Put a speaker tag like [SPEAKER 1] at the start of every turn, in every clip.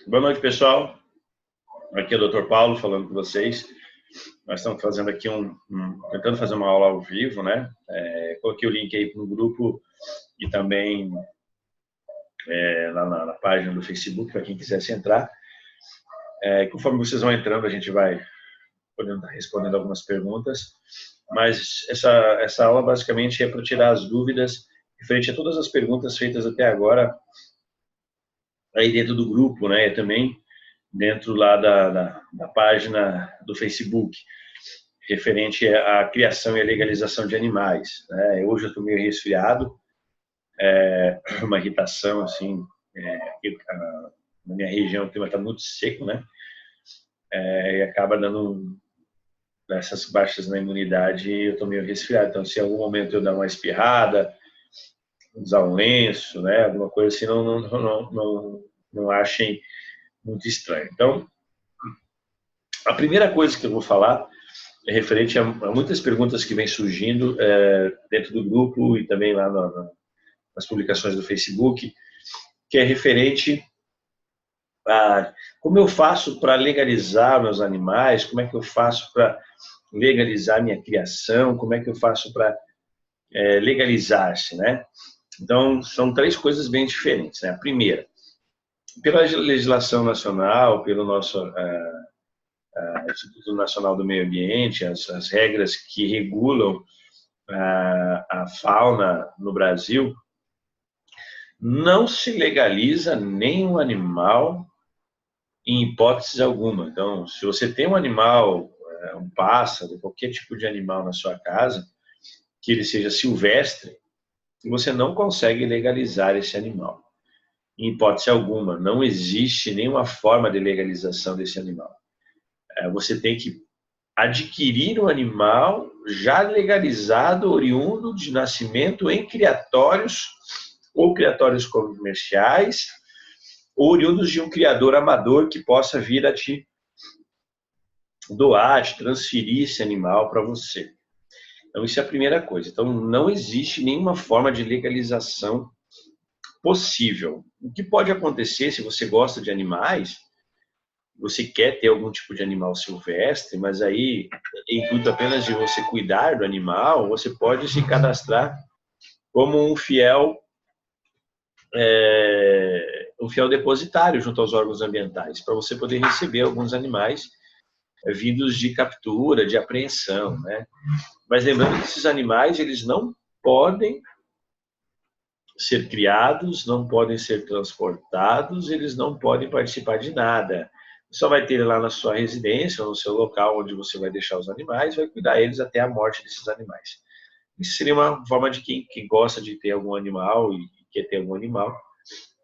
[SPEAKER 1] Boa noite, pessoal. Aqui é o Dr. Paulo falando com vocês. Nós estamos fazendo aqui tentando fazer uma aula ao vivo, né? Coloquei o link aí no grupo e também lá na página do Facebook para quem quisesse entrar. Conforme vocês vão entrando, a gente vai podendo estar respondendo algumas perguntas. Mas essa aula basicamente é para tirar as dúvidas referente a todas as perguntas feitas até agora aí dentro do grupo, né? E também dentro lá da página do Facebook, referente à criação e à legalização de animais. Né? Hoje eu estou meio resfriado, uma irritação, assim, na minha região o clima está muito seco, né? E acaba dando essas baixas na imunidade e eu estou meio resfriado. Então, se em algum momento eu dar uma espirrada, usar um lenço, né? Alguma coisa assim, não achem muito estranho. Então, a primeira coisa que eu vou falar é referente a muitas perguntas que vêm surgindo dentro do grupo e também lá nas publicações do Facebook, que é referente a como eu faço para legalizar meus animais, como é que eu faço para legalizar minha criação, como é que eu faço para legalizar-se, né? Então, são três coisas bem diferentes, né? A primeira, pela legislação nacional, pelo nosso Instituto Nacional do Meio Ambiente, as regras que regulam a fauna no Brasil, não se legaliza nenhum animal em hipótese alguma. Então, se você tem um animal, um pássaro, qualquer tipo de animal na sua casa, que ele seja silvestre, você não consegue legalizar esse animal. Em hipótese alguma, não existe nenhuma forma de legalização desse animal. Você tem que adquirir um animal já legalizado, oriundo de nascimento em criatórios ou criatórios comerciais, ou oriundos de um criador amador que possa vir a te doar, te transferir esse animal para você. Então, isso é a primeira coisa. Então, não existe nenhuma forma de legalização possível. O que pode acontecer se você gosta de animais, você quer ter algum tipo de animal silvestre, mas aí, em intuito apenas de você cuidar do animal, você pode se cadastrar como um fiel depositário junto aos órgãos ambientais, para você poder receber alguns animais vindos de captura, de apreensão, né? Mas lembrando que esses animais, eles não podem ser criados, não podem ser transportados, eles não podem participar de nada. Só vai ter lá na sua residência, ou no seu local onde você vai deixar os animais, vai cuidar eles até a morte desses animais. Isso seria uma forma de quem gosta de ter algum animal e quer ter algum animal,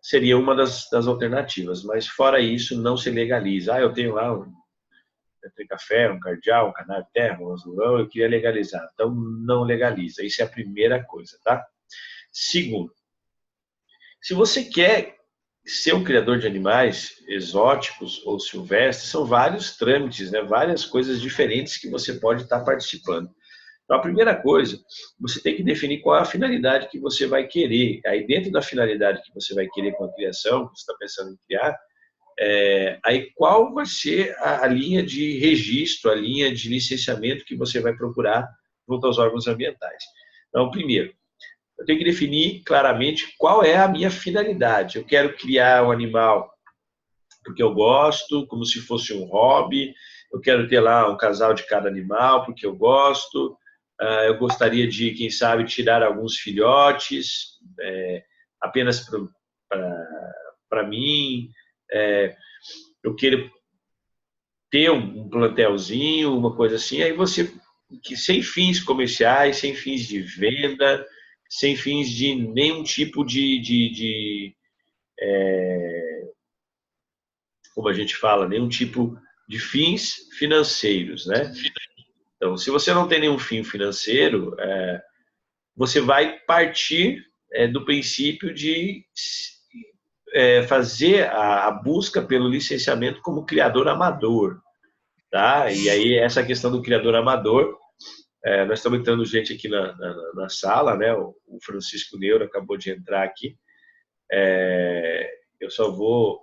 [SPEAKER 1] seria uma das alternativas. Mas fora isso, não se legaliza. Eu tenho lá um café, um cardeal, um canário-terra, um azulão, eu queria legalizar. Então, não legaliza. Isso é a primeira coisa, tá? Segundo, se você quer ser um criador de animais exóticos ou silvestres, são vários trâmites, né? Várias coisas diferentes que você pode estar participando. Então, a primeira coisa, você tem que definir qual é a finalidade que você vai querer. Aí, dentro da finalidade que você vai querer com a criação, que você está pensando em criar, aí qual vai ser a linha de registro, a linha de licenciamento que você vai procurar junto aos órgãos ambientais. Então, primeiro, eu tenho que definir claramente qual é a minha finalidade. Eu quero criar um animal porque eu gosto, como se fosse um hobby. Eu quero ter lá um casal de cada animal porque eu gosto. Eu gostaria de, quem sabe, tirar alguns filhotes apenas para mim. Eu quero ter um plantelzinho, uma coisa assim. Aí você, sem fins comerciais, sem fins de venda, sem fins de nenhum tipo como a gente fala, nenhum tipo de fins financeiros, né? Então, se você não tem nenhum fim financeiro, você vai partir do princípio de fazer a busca pelo licenciamento como criador amador, tá? E aí, essa questão do criador amador, nós estamos entrando gente aqui na sala, né? O Francisco Neuro acabou de entrar aqui. Eu só vou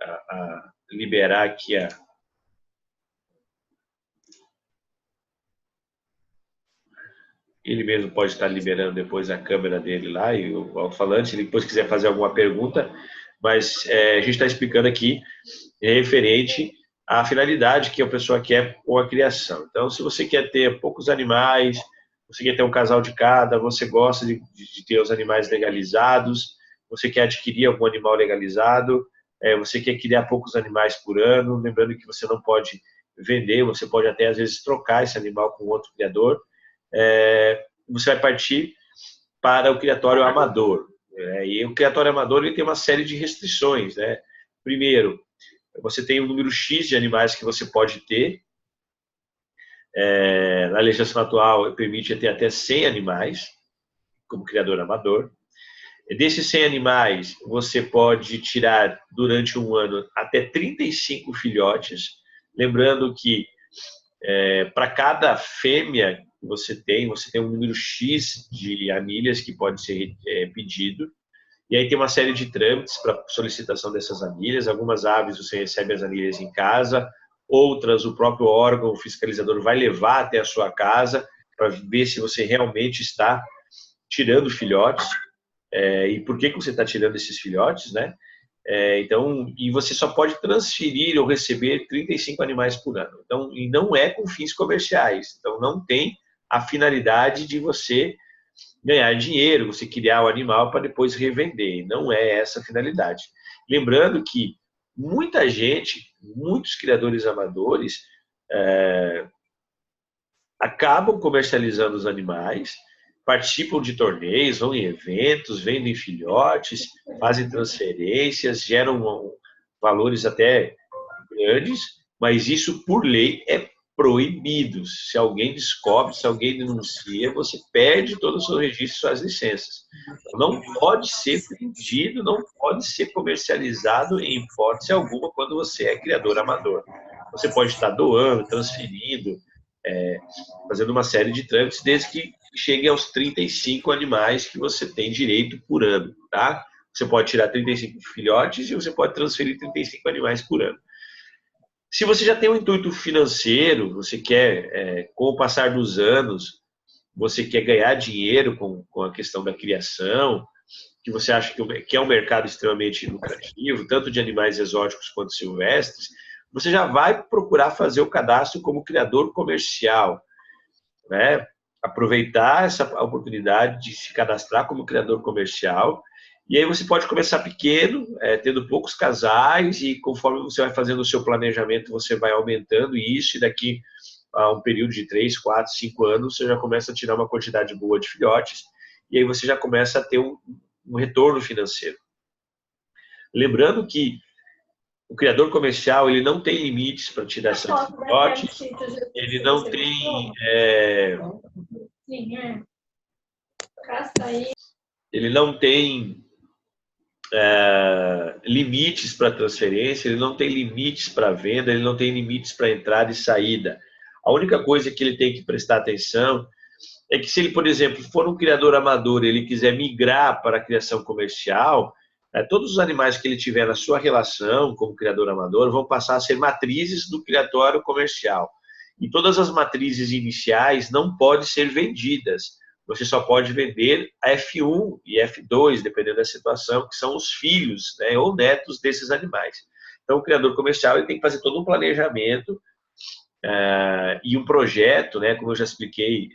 [SPEAKER 1] a liberar aqui a... Ele mesmo pode estar liberando depois a câmera dele lá e o alto-falante, se ele depois quiser fazer alguma pergunta, mas a gente está explicando aqui referente à finalidade que a pessoa quer com a criação. Então, se você quer ter poucos animais, você quer ter um casal de cada, você gosta de ter os animais legalizados, você quer adquirir algum animal legalizado, você quer criar poucos animais por ano, lembrando que você não pode vender, você pode até às vezes trocar esse animal com outro criador, você vai partir para o criatório amador. E o criatório amador ele tem uma série de restrições, né? Primeiro, você tem um número X de animais que você pode ter. Na legislação atual, permite ter até 100 animais como criador amador. Desses 100 animais, você pode tirar durante um ano até 35 filhotes. Lembrando que para cada fêmea que você tem um número X de anilhas que pode ser pedido. E aí tem uma série de trâmites para solicitação dessas anilhas. Algumas aves você recebe as anilhas em casa, outras o próprio órgão fiscalizador vai levar até a sua casa para ver se você realmente está tirando filhotes e por que você está tirando esses filhotes, né? Então, e você só pode transferir ou receber 35 animais por ano. Então, e não é com fins comerciais. Então, não tem a finalidade de você ganhar dinheiro, você criar o animal para depois revender. Não é essa a finalidade. Lembrando que muita gente, muitos criadores amadores, acabam comercializando os animais, participam de torneios, vão em eventos, vendem filhotes, fazem transferências, geram valores até grandes, mas isso, por lei, é proibido. Se alguém descobre, se alguém denuncia, você perde todo o seu registro, suas licenças. Não pode ser vendido, não pode ser comercializado em hipótese alguma quando você é criador amador. Você pode estar doando, transferindo, fazendo uma série de trâmites, desde que chegue aos 35 animais que você tem direito por ano, tá? Você pode tirar 35 filhotes e você pode transferir 35 animais por ano. Se você já tem um intuito financeiro, você quer, com o passar dos anos, você quer ganhar dinheiro com a questão da criação, que você acha que é um mercado extremamente lucrativo, tanto de animais exóticos quanto silvestres, você já vai procurar fazer o cadastro como criador comercial, né? Aproveitar essa oportunidade de se cadastrar como criador comercial. E aí você pode começar pequeno, tendo poucos casais, e conforme você vai fazendo o seu planejamento, você vai aumentando isso, e daqui a um período de 3, 4, 5 anos, você já começa a tirar uma quantidade boa de filhotes, e aí você já começa a ter um retorno financeiro. Lembrando que o criador comercial ele não tem limites para tirar esses filhotes, ele não tem... Ele não tem limites para transferência, ele não tem limites para venda, ele não tem limites para entrada e saída. A única coisa que ele tem que prestar atenção é que se ele, por exemplo, for um criador amador e ele quiser migrar para a criação comercial, todos os animais que ele tiver na sua relação como criador amador vão passar a ser matrizes do criatório comercial. E todas as matrizes iniciais não podem ser vendidas. Você só pode vender a F1 e F2, dependendo da situação, que são os filhos, né, ou netos desses animais. Então, o criador comercial ele tem que fazer todo um planejamento e um projeto, né, como eu já expliquei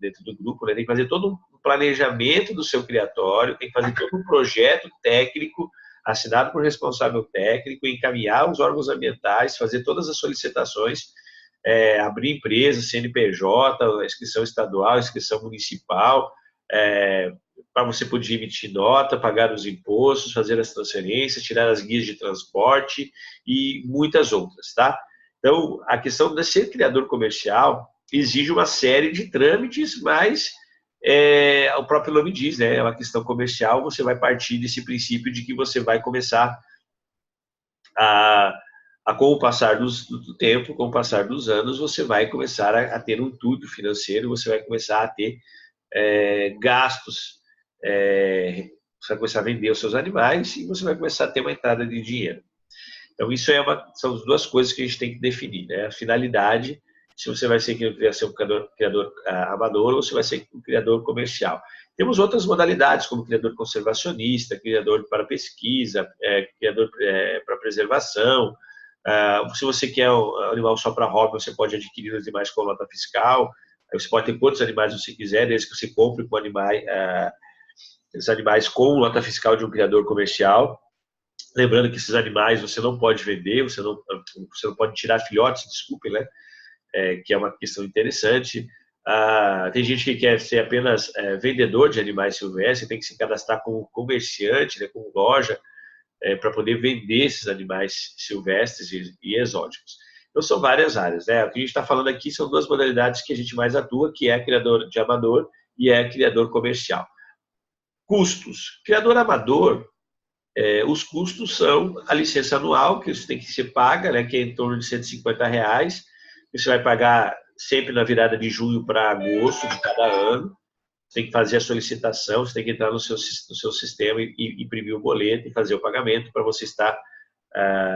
[SPEAKER 1] dentro do grupo, né, tem que fazer todo um planejamento do seu criatório, tem que fazer todo um projeto técnico assinado por responsável técnico, encaminhar os órgãos ambientais, fazer todas as solicitações, abrir empresa, CNPJ, inscrição estadual, inscrição municipal, para você poder emitir nota, pagar os impostos, fazer as transferências, tirar as guias de transporte e muitas outras, tá? Então, a questão de ser criador comercial exige uma série de trâmites, mas o próprio nome diz, né? É uma questão comercial, você vai partir desse princípio de que você vai começar com o passar do tempo, com o passar dos anos, você vai começar a ter um intuito financeiro, você vai começar a ter gastos, você vai começar a vender os seus animais e você vai começar a ter uma entrada de dinheiro. Então, isso são as duas coisas que a gente tem que definir, né? A finalidade, se você vai ser um criador amador ou se vai ser um criador comercial. Temos outras modalidades, como criador conservacionista, criador para pesquisa, criador para preservação. Se você quer um animal só para hobby, você pode adquirir os animais com nota fiscal. Aí você pode ter quantos animais você quiser, desde que você compre com esses animais com nota fiscal de um criador comercial. Lembrando que esses animais você não pode vender, você não pode tirar filhotes, desculpe, né? Que é uma questão interessante. Tem gente que quer ser apenas vendedor de animais silvestres, tem que se cadastrar como comerciante, né, como loja, para poder vender esses animais silvestres e exóticos. Então, são várias áreas, né? O que a gente está falando aqui são duas modalidades que a gente mais atua, que é criador de amador e criador comercial. Custos. Criador amador, os custos são a licença anual, que você tem que ser paga, né, que é em torno de R$150. Você vai pagar sempre na virada de junho para agosto de cada ano. Você tem que fazer a solicitação, você tem que entrar no seu sistema e imprimir o boleto e fazer o pagamento para você estar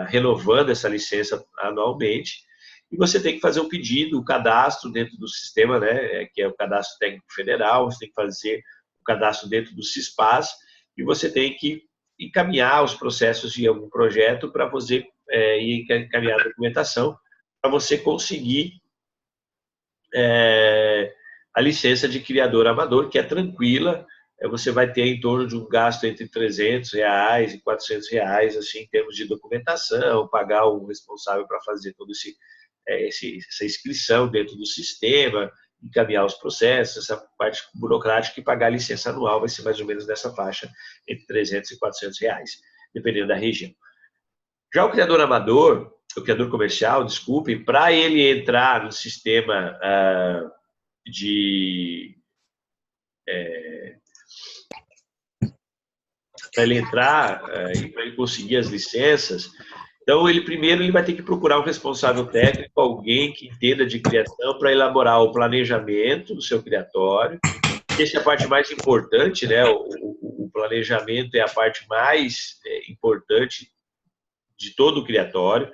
[SPEAKER 1] renovando essa licença anualmente. E você tem que fazer o pedido, o cadastro dentro do sistema, né, que é o Cadastro Técnico Federal, você tem que fazer o cadastro dentro do CISPAS e você tem que encaminhar os processos de algum projeto para você encaminhar a documentação para você conseguir a licença de criador amador, que é tranquila. Você vai ter em torno de um gasto entre R$300 e R$400, assim, em termos de documentação, pagar o responsável para fazer toda essa inscrição dentro do sistema, encaminhar os processos, essa parte burocrática, e pagar a licença anual vai ser mais ou menos nessa faixa, entre R$300 e R$400, dependendo da região. Já o criador amador, o criador comercial, desculpe, para ele entrar no sistema para ele entrar e para ele conseguir as licenças, então primeiro ele vai ter que procurar um responsável técnico, alguém que entenda de criação, para elaborar o planejamento do seu criatório. Essa é a parte mais importante, né? O planejamento é a parte mais importante de todo o criatório,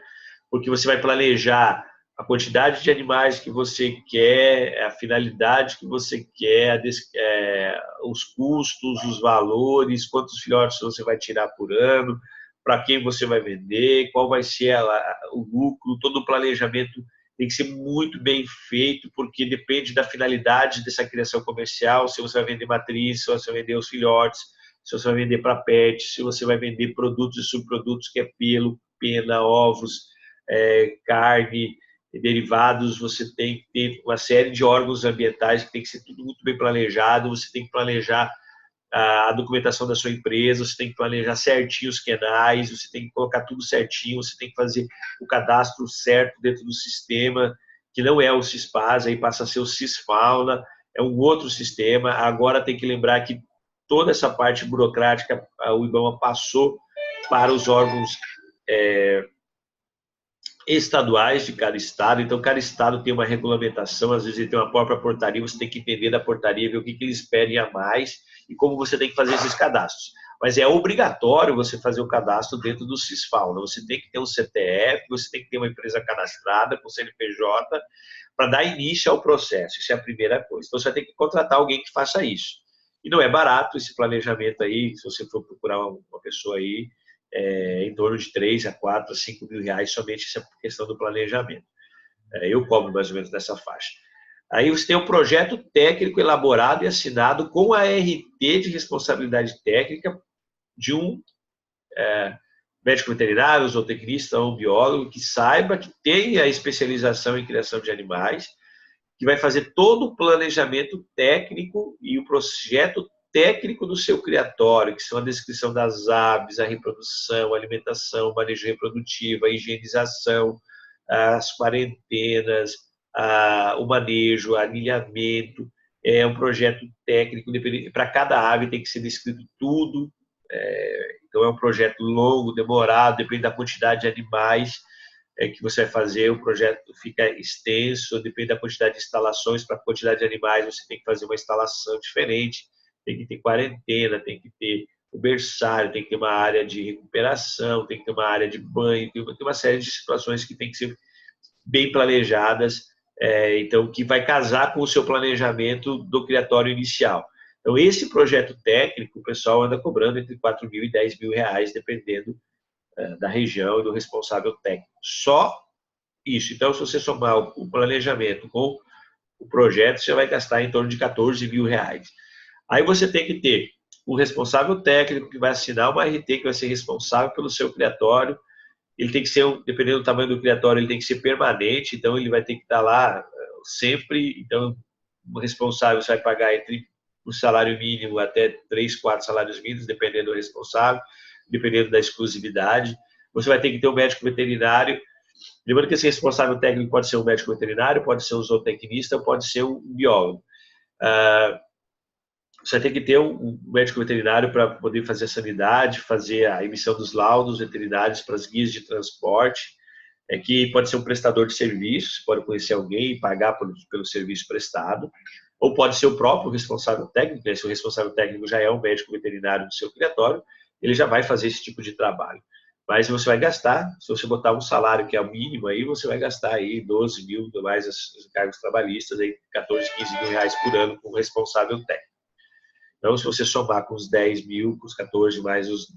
[SPEAKER 1] porque você vai planejar a quantidade de animais que você quer, a finalidade que você quer, os custos, os valores, quantos filhotes você vai tirar por ano, para quem você vai vender, qual vai ser o lucro. Todo o planejamento tem que ser muito bem feito, porque depende da finalidade dessa criação comercial, se você vai vender matriz, se você vai vender os filhotes, se você vai vender para pet, se você vai vender produtos e subprodutos, que é pelo, pena, ovos, carne, derivados. Você tem que ter uma série de órgãos ambientais que tem que ser tudo muito bem planejado. Você tem que planejar a documentação da sua empresa, você tem que planejar certinho os quenais, você tem que colocar tudo certinho, você tem que fazer o cadastro certo dentro do sistema, que não é o CISPAS, aí passa a ser o CISFauna, é um outro sistema. Agora tem que lembrar que toda essa parte burocrática o IBAMA passou para os órgãos estaduais de cada estado. Então, cada estado tem uma regulamentação, às vezes ele tem uma própria portaria, você tem que entender da portaria, ver o que eles pedem a mais e como você tem que fazer esses cadastros. Mas é obrigatório você fazer o cadastro dentro do CISFauna. Você tem que ter um CTF, você tem que ter uma empresa cadastrada com CNPJ para dar início ao processo. Isso é a primeira coisa. Então, você vai ter que contratar alguém que faça isso. E não é barato esse planejamento aí, se você for procurar uma pessoa aí, em torno de 3 a 4 a 5 mil reais somente essa questão do planejamento. Eu cobro mais ou menos nessa faixa. Aí você tem um projeto técnico elaborado e assinado com a RT de responsabilidade técnica de um médico veterinário, zootecnista ou um biólogo que saiba, que tenha especialização em criação de animais, que vai fazer todo o planejamento técnico e o projeto técnico do seu criatório, que são a descrição das aves, a reprodução, a alimentação, o manejo reprodutivo, a higienização, as quarentenas, o manejo, o anilhamento. É um projeto técnico, para cada ave tem que ser descrito tudo. Então é um projeto longo, demorado, depende da quantidade de animais que você vai fazer, o projeto fica extenso, depende da quantidade de instalações. Para a quantidade de animais você tem que fazer uma instalação diferente, tem que ter quarentena, tem que ter o berçário, tem que ter uma área de recuperação, tem que ter uma área de banho, tem uma série de situações que tem que ser bem planejadas, então, que vai casar com o seu planejamento do criatório inicial. Então, esse projeto técnico, o pessoal anda cobrando entre 4 mil e 10 mil reais, dependendo da região e do responsável técnico. Só isso. Então, se você somar o planejamento com o projeto, você vai gastar em torno de 14 mil reais. Aí você tem que ter um responsável técnico que vai assinar uma RT, que vai ser responsável pelo seu criatório. Ele tem que ser, dependendo do tamanho do criatório, ele tem que ser permanente, então ele vai ter que estar lá sempre. Então, o responsável você vai pagar entre o salário mínimo até 3, 4 salários mínimos, dependendo do responsável, dependendo da exclusividade. Você vai ter que ter um médico veterinário. Lembrando que esse responsável técnico pode ser um médico veterinário, pode ser um zootecnista, pode ser um biólogo. Você vai ter que ter um médico veterinário para poder fazer a sanidade, fazer a emissão dos laudos veterinários para as guias de transporte, que pode ser um prestador de serviços, pode conhecer alguém e pagar pelo serviço prestado, ou pode ser o próprio responsável técnico, se o responsável técnico já é um médico veterinário do seu criatório, ele já vai fazer esse tipo de trabalho. Mas você vai gastar, se você botar um salário que é o mínimo, aí você vai gastar aí 12 mil, mais os encargos trabalhistas, aí 14, 15 mil reais por ano com o responsável técnico. Então, se você somar com os 10 mil, com os 14 mais os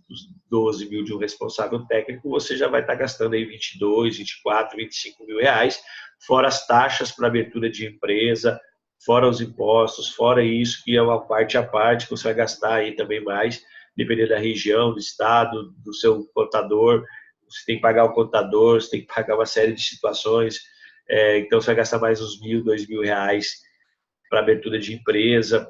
[SPEAKER 1] 12 mil de um responsável técnico, você já vai estar gastando aí 22, 24, 25 mil reais, fora as taxas para abertura de empresa, fora os impostos, fora isso, que é uma parte à parte, que você vai gastar aí também mais, dependendo da região, do estado, do seu contador, você tem que pagar o contador, você tem que pagar uma série de situações, então você vai gastar mais uns 1.000, 2.000 reais para abertura de empresa,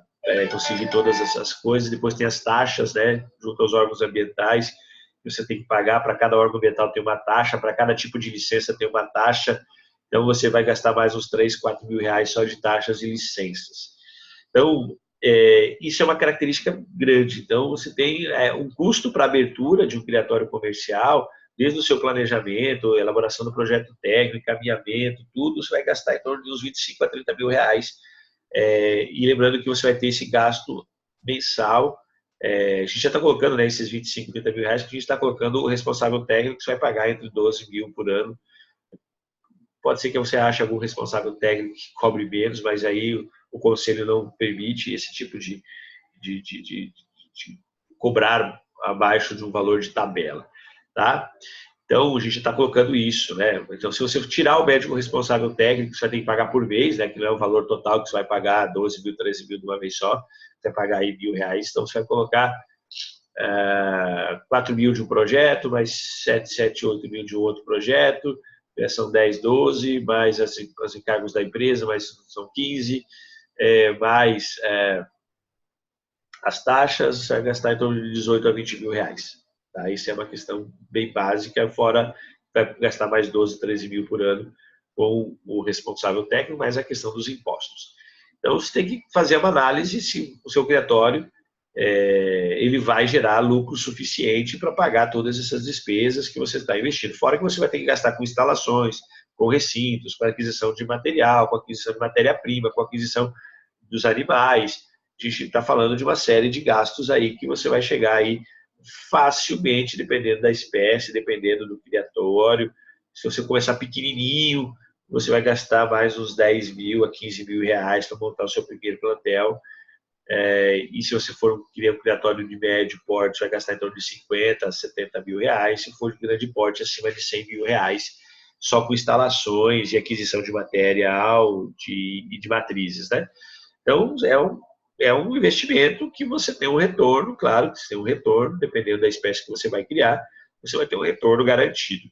[SPEAKER 1] conseguir todas essas coisas. Depois tem as taxas, né, junto aos órgãos ambientais, que você tem que pagar. Para cada órgão ambiental tem uma taxa, para cada tipo de licença tem uma taxa. Então você vai gastar mais uns 3, 4 mil reais só de taxas e licenças. Então, isso é uma característica grande. Então, você tem um custo para abertura de um criatório comercial, desde o seu planejamento, elaboração do projeto técnico, encaminhamento, tudo, você vai gastar em torno de uns 25 a 30 mil reais. E lembrando que você vai ter esse gasto mensal. A gente já está colocando, né, esses 25, 30 mil reais, que a gente está colocando o responsável técnico, que você vai pagar entre 12 mil por ano. Pode ser que você ache algum responsável técnico que cobre menos, mas aí o conselho não permite esse tipo de cobrar abaixo de um valor de tabela, tá? Então, a gente está colocando isso, né? Então, se você tirar o médico responsável técnico, você vai ter que pagar por mês, né? Que não é o valor total que você vai pagar, 12 mil, 13 mil de uma vez só, você vai pagar aí R$1.000, então você vai colocar 4 mil de um projeto, mais 7, 8 mil de um outro projeto, são 10, 12, mais os encargos da empresa, mais são 15, mais as taxas, você vai gastar em torno de 18 a 20 mil reais. Tá? Isso é uma questão bem básica, fora vai gastar mais 12, 13 mil por ano com o responsável técnico, mais a questão dos impostos. Então, você tem que fazer uma análise se o seu criatório ele vai gerar lucro suficiente para pagar todas essas despesas que você está investindo. Fora que você vai ter que gastar com instalações, com recintos, com aquisição de material, com aquisição de matéria-prima, com aquisição dos animais. A gente está falando de uma série de gastos aí que você vai chegar aí facilmente, dependendo da espécie, dependendo do criatório. Se você começar pequenininho, você vai gastar mais uns 10 mil a 15 mil reais para montar o seu primeiro plantel. E se você for criar um criatório de médio porte, você vai gastar em torno de 50 a 70 mil reais. Se for de grande porte, acima de 100 mil reais, só com instalações e aquisição de material e de matrizes, né? Então, é um investimento que você tem um retorno, claro que você tem um retorno, dependendo da espécie que você vai criar, você vai ter um retorno garantido.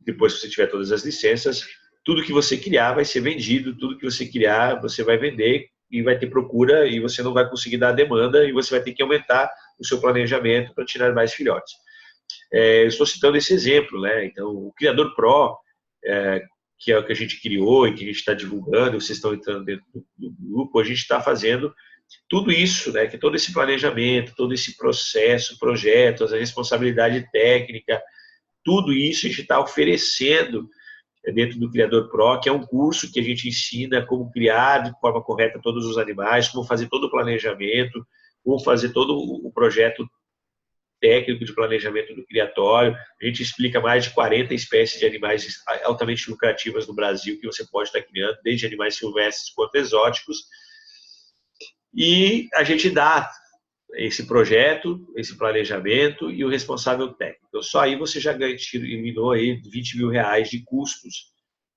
[SPEAKER 1] Depois que você tiver todas as licenças, tudo que você criar vai ser vendido, tudo que você criar você vai vender e vai ter procura e você não vai conseguir dar a demanda e você vai ter que aumentar o seu planejamento para tirar mais filhotes. Eu estou citando esse exemplo, né? Então, o Criador Pro, que é o que a gente criou e que a gente está divulgando, vocês estão entrando dentro do grupo, a gente está fazendo tudo isso, né, que todo esse planejamento, todo esse processo, projetos, a responsabilidade técnica, tudo isso a gente está oferecendo dentro do Criador Pro, que é um curso que a gente ensina como criar de forma correta todos os animais, como fazer todo o planejamento, como fazer todo o projeto técnico de planejamento do criatório. A gente explica mais de 40 espécies de animais altamente lucrativas no Brasil que você pode estar criando, desde animais silvestres quanto exóticos. E a gente dá esse projeto, esse planejamento e o responsável técnico. Então, só aí você já eliminou aí 20 mil reais de custos.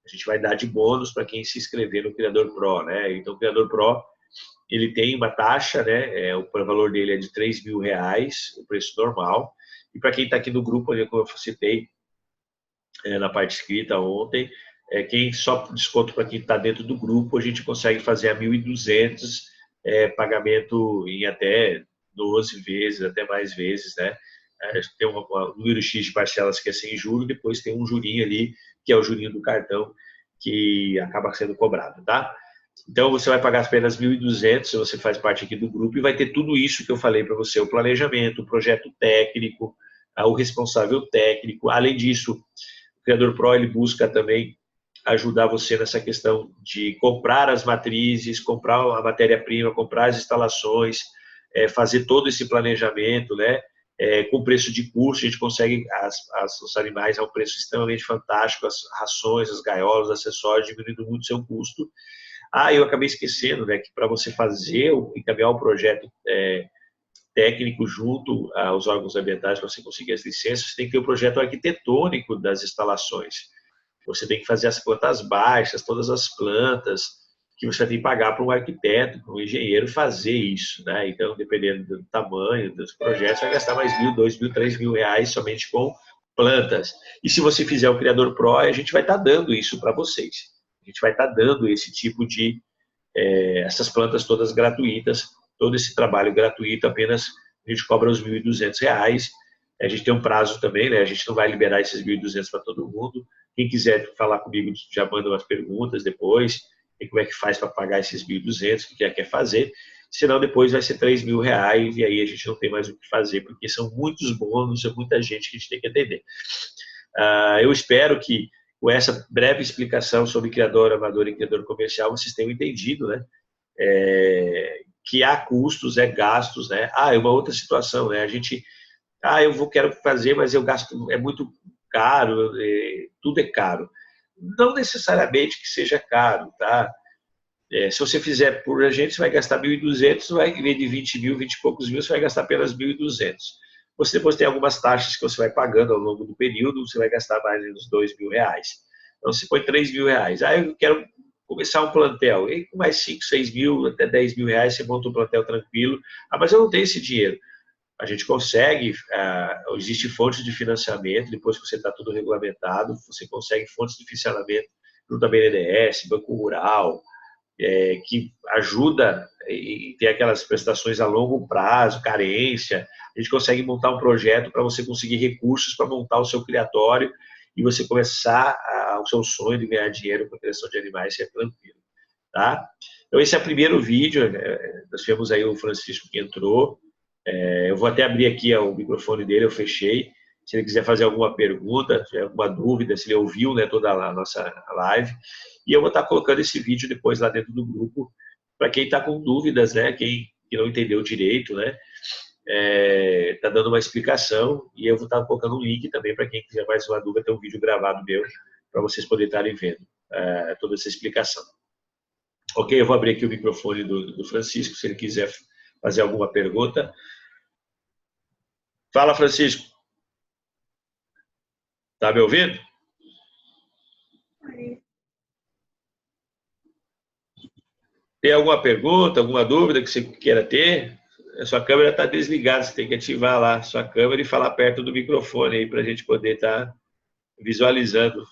[SPEAKER 1] A gente vai dar de bônus para quem se inscrever no Criador Pro, né? Então, o Criador Pro, ele tem uma taxa, né? O valor dele é de 3 mil reais, o preço normal. E para quem está aqui no grupo, como eu citei na parte escrita ontem, quem só desconto para quem está dentro do grupo, a gente consegue fazer a 1.200 pagamento em até 12 vezes, até mais vezes, né? Tem um número X de parcelas que é sem juros, depois tem um jurinho ali, que é o jurinho do cartão, que acaba sendo cobrado, tá? Então, você vai pagar apenas 1.200 se você faz parte aqui do grupo e vai ter tudo isso que eu falei para você, o planejamento, o projeto técnico, o responsável técnico. Além disso, o Criador Pro, ele busca também ajudar você nessa questão de comprar as matrizes, comprar a matéria-prima, comprar as instalações, fazer todo esse planejamento, né? Com preço de custo, a gente consegue os animais a um preço extremamente fantástico, as rações, as gaiolas, os acessórios, diminuindo muito o seu custo. Eu acabei esquecendo, né, que para você fazer, encaminhar um projeto técnico junto aos órgãos ambientais, para você conseguir as licenças, você tem que ter o projeto arquitetônico das instalações. Você tem que fazer as plantas baixas, todas as plantas, que você tem que pagar para um arquiteto, para um engenheiro fazer isso, né? Então, dependendo do tamanho dos projetos, vai gastar mais 1.000, 2.000, 3.000 reais somente com plantas. E se você fizer o Criador Pro, a gente vai estar dando isso para vocês. A gente vai estar dando esse tipo de essas plantas todas gratuitas, todo esse trabalho gratuito, apenas a gente cobra os 1.200 reais. A gente tem um prazo também, né? A gente não vai liberar esses 1.200 para todo mundo. Quem quiser falar comigo, já manda umas perguntas depois, e como é que faz para pagar esses 1.200, o que quer fazer. Senão, depois vai ser 3.000 reais, e aí a gente não tem mais o que fazer, porque são muitos bônus, é muita gente que a gente tem que atender. Eu espero que, com essa breve explicação sobre criador amador e criador comercial, vocês tenham entendido, né? Que há custos, gastos, né? É uma outra situação, né? A gente, quero fazer, mas eu gasto, é muito caro, tudo é caro. Não necessariamente que seja caro, tá? Se você fizer por a gente, você vai gastar 1.200, em vez de 20 mil, 20 e poucos mil, você vai gastar apenas 1.200. Você depois tem algumas taxas que você vai pagando ao longo do período, você vai gastar mais uns 2.000 reais. Então, você põe 3.000 reais. Eu quero começar um plantel. E com mais 5, 6 mil, até 10 mil reais, você monta um plantel tranquilo. Mas eu não tenho esse dinheiro. A gente consegue, existe fontes de financiamento, depois que você está tudo regulamentado, você consegue fontes de financiamento junto à BNDES, Banco Rural, que ajuda e tem aquelas prestações a longo prazo, carência. A gente consegue montar um projeto para você conseguir recursos para montar o seu criatório e você começar o seu sonho de ganhar dinheiro com a criação de animais, ser tranquilo, tá? Então, esse é o primeiro vídeo, nós tivemos aí o Francisco que entrou, eu vou até abrir aqui o microfone dele, eu fechei, se ele quiser fazer alguma pergunta, alguma dúvida, se ele ouviu, né, toda a nossa live, e eu vou estar colocando esse vídeo depois lá dentro do grupo, para quem está com dúvidas, né, quem não entendeu direito, né, está dando uma explicação, e eu vou estar colocando um link também para quem quiser mais uma dúvida, tem um vídeo gravado meu, para vocês poderem estarem vendo toda essa explicação. Ok, eu vou abrir aqui o microfone do Francisco, se ele quiser fazer alguma pergunta. Fala, Francisco. Tá me ouvindo? Tem alguma pergunta, alguma dúvida que você queira ter? A sua câmera está desligada, você tem que ativar lá a sua câmera e falar perto do microfone aí para a gente poder estar visualizando.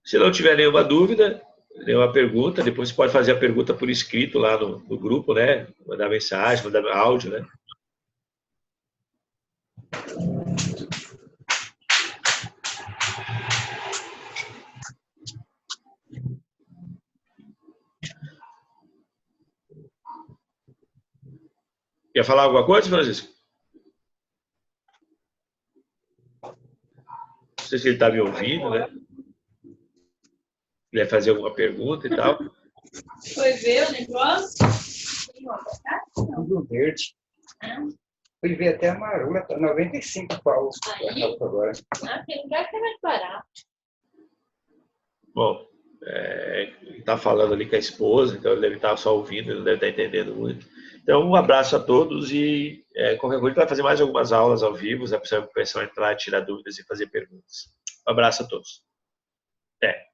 [SPEAKER 1] Se não tiver nenhuma dúvida, nenhuma pergunta, depois você pode fazer a pergunta por escrito lá no grupo, né? Mandar mensagem, mandar áudio, né? Quer falar alguma coisa, Francisco? Não sei se ele está me ouvindo, né? Quer fazer alguma pergunta e tal.
[SPEAKER 2] Foi ver o negócio? Tudo verde. Fui ver até a marula, tá 95 paus agora.
[SPEAKER 3] Tem lugar que é mais barato.
[SPEAKER 1] Bom, ele está falando ali com a esposa, então ele deve estar só ouvindo, ele não deve estar entendendo muito. Então, um abraço a todos e qualquer coisa, a gente vai fazer mais algumas aulas ao vivo, a pessoa entrar, tirar dúvidas e fazer perguntas. Um abraço a todos. Até.